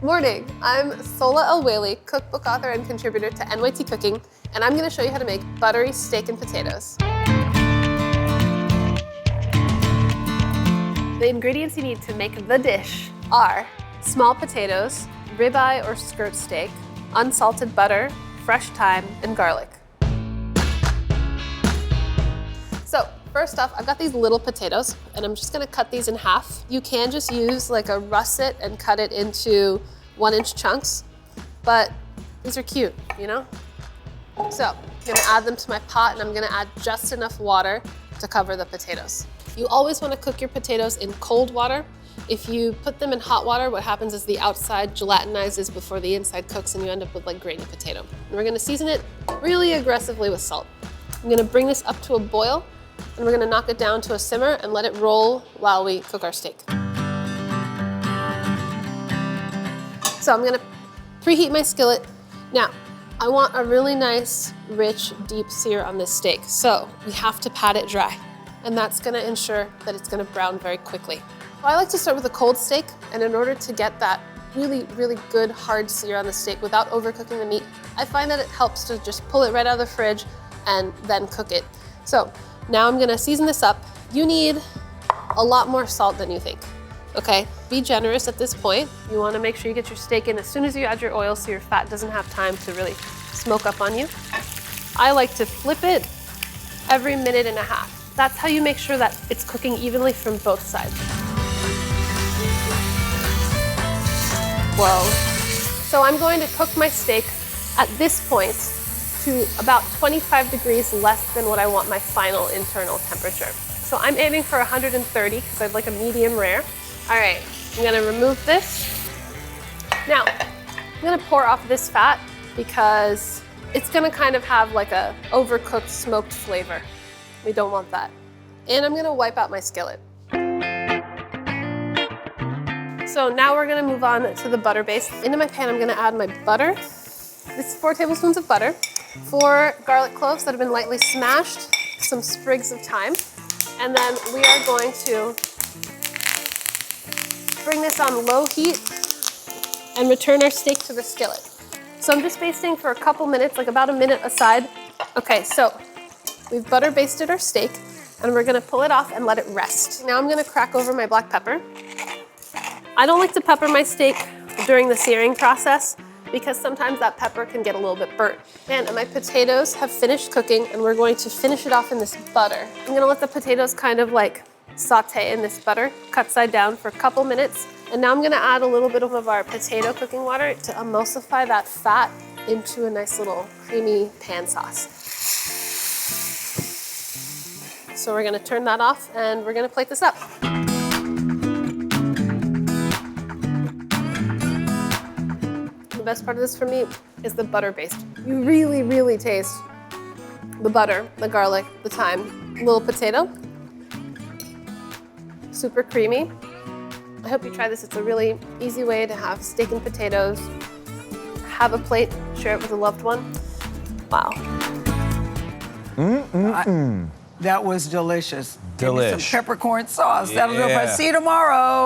Morning, I'm Sola El-Whaley, cookbook author and contributor to NYT Cooking, and I'm going to show you how to make buttery steak and potatoes. The ingredients you need to make the dish are small potatoes, ribeye or skirt steak, unsalted butter, fresh thyme, and garlic. So first off, I've got these little potatoes, and I'm just gonna cut these in half. You can just use like a russet and cut it into 1-inch chunks, but these are cute, you know? So I'm gonna add them to my pot, and I'm gonna add just enough water to cover the potatoes. You always wanna cook your potatoes in cold water. If you put them in hot water, what happens is the outside gelatinizes before the inside cooks, and you end up with like grainy potato. And we're gonna season it really aggressively with salt. I'm gonna bring this up to a boil, and we're gonna knock it down to a simmer and let it roll while we cook our steak. So I'm gonna preheat my skillet. Now, I want a really nice, rich, deep sear on this steak, so we have to pat it dry, and that's gonna ensure that it's gonna brown very quickly. Well, I like to start with a cold steak, and in order to get that really, really good, hard sear on the steak without overcooking the meat, I find that it helps to just pull it right out of the fridge and then cook it. So now I'm gonna season this up. You need a lot more salt than you think, okay? Be generous at this point. You wanna make sure you get your steak in as soon as you add your oil so your fat doesn't have time to really smoke up on you. I like to flip it every minute and a half. That's how you make sure that it's cooking evenly from both sides. Whoa. So I'm going to cook my steak at this point to about 25 degrees less than what I want my final internal temperature. So I'm aiming for 130 because I'd like a medium rare. All right, I'm gonna remove this. Now, I'm gonna pour off this fat because it's gonna kind of have like a overcooked smoked flavor. We don't want that. And I'm gonna wipe out my skillet. So now we're gonna move on to the butter base. Into my pan, I'm gonna add my butter. This is 4 tablespoons of butter, 4 garlic cloves that have been lightly smashed, some sprigs of thyme, and then we are going to bring this on low heat and return our steak to the skillet. So I'm just basting for a couple minutes, like about a minute aside. Okay, so we've butter basted our steak, and we're gonna pull it off and let it rest. Now I'm gonna crack over my black pepper. I don't like to pepper my steak during the searing process because sometimes that pepper can get a little bit burnt. And my potatoes have finished cooking, and we're going to finish it off in this butter. I'm gonna let the potatoes kind of like saute in this butter, cut side down for a couple minutes. And now I'm gonna add a little bit of our potato cooking water to emulsify that fat into a nice little creamy pan sauce. So we're gonna turn that off, and we're gonna plate this up. The best part of this for me is the butter paste. You really, really taste the butter, the garlic, the thyme, little potato. Super creamy. I hope you try this. It's a really easy way to have steak and potatoes. Have a plate, share it with a loved one. Wow. That was delicious. Delish. Give me some peppercorn sauce. That'll do it for us. See you tomorrow.